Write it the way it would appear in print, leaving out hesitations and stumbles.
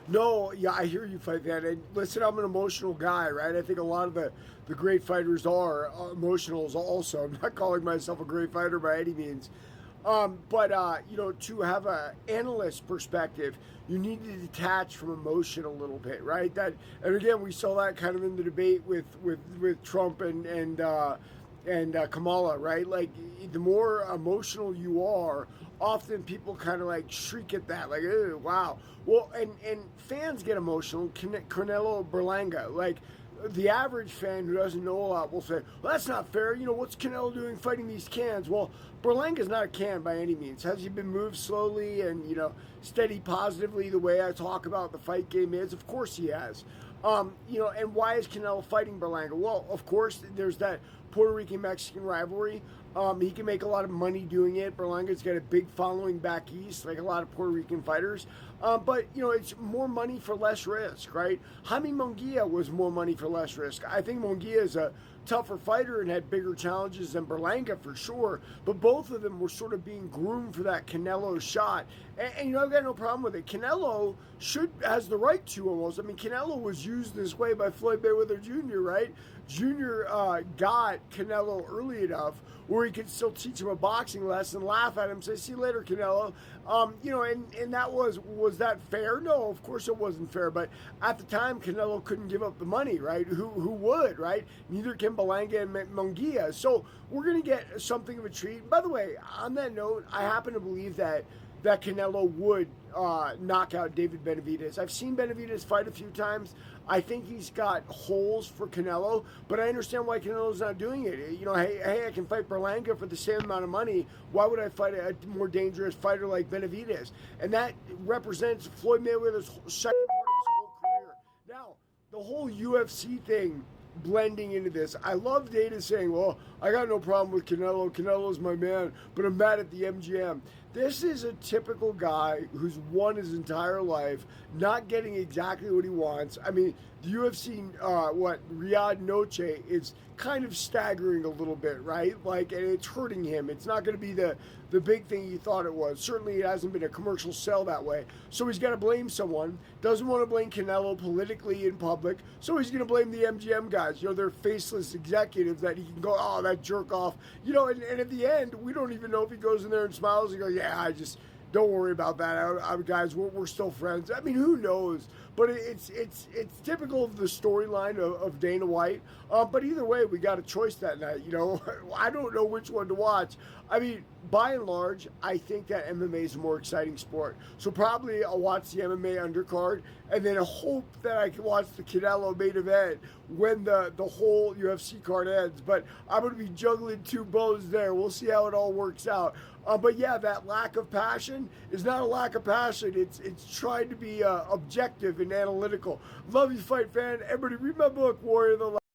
No, yeah, I hear you, fight fan. And listen, I'm an emotional guy, right? I think a lot of the great fighters are emotional also. I'm not calling myself a great fighter by any means. But to have a analyst perspective, you need to detach from emotion a little bit, right? That, and again, we saw that kind of in the debate with Trump and Kamala, right? Like the more emotional you are, often people kind of like shriek at that, like, wow. Well, and fans get emotional. Canelo Berlanga, like the average fan who doesn't know a lot will say, well, that's not fair. You know, what's Canelo doing fighting these cans? Well, Berlanga's not a can by any means. Has he been moved slowly and, steady positively the way I talk about the fight game is? Of course he has. And why is Canelo fighting Berlanga? Well, of course, there's that Puerto Rican Mexican rivalry. He can make a lot of money doing it. Berlanga's got a big following back east, like a lot of Puerto Rican fighters. But it's more money for less risk, right? Jaime Munguia was more money for less risk. I think Munguia is a tougher fighter and had bigger challenges than Berlanga for sure. But both of them were sort of being groomed for that Canelo shot. And I've got no problem with it. Canelo has the right to almost. I mean, Canelo was used this way by Floyd Mayweather Jr., right? Jr. Got Canelo early enough where he could still teach him a boxing lesson, laugh at him, say, see you later, Canelo. And that was that fair? No, of course it wasn't fair. But at the time, Canelo couldn't give up the money, right? Who would, right? Neither can Berlanga and Munguia. So we're going to get something of a treat. By the way, on that note, I happen to believe that Canelo would knock out David Benavidez. I've seen Benavidez fight a few times. I think he's got holes for Canelo, but I understand why Canelo's not doing it. Hey, I can fight Berlanga for the same amount of money. Why would I fight a more dangerous fighter like Benavidez? And that represents Floyd Mayweather's second part of his whole career. Now, the whole UFC thing blending into this. I love Dana saying, well, I got no problem with Canelo. Canelo's my man, but I'm mad at the MGM. This is a typical guy who's won his entire life, not getting exactly what he wants. I mean, the UFC, Riyadh Noche is kind of staggering a little bit, right? Like, and it's hurting him. It's not going to be the big thing he thought it was. Certainly, it hasn't been a commercial sell that way. So he's got to blame someone. Doesn't want to blame Canelo politically in public. So he's going to blame the MGM guys. They're faceless executives that he can go, oh, that jerk off. And at the end, we don't even know if he goes in there and smiles and goes, yeah, I just don't worry about that, guys. We're still friends. I mean, who knows? But it's typical of the storyline of Dana White. But either way, we got a choice that night. I don't know which one to watch. I mean, by and large, I think that MMA is a more exciting sport. So probably I'll watch the MMA undercard and then hope that I can watch the Canelo main event when the whole UFC card ends. But I'm going to be juggling two bows there. We'll see how it all works out. But yeah, that lack of passion is not a lack of passion. It's trying to be objective and analytical. Love you, fight fan. Everybody read my book, Warrior of the Light.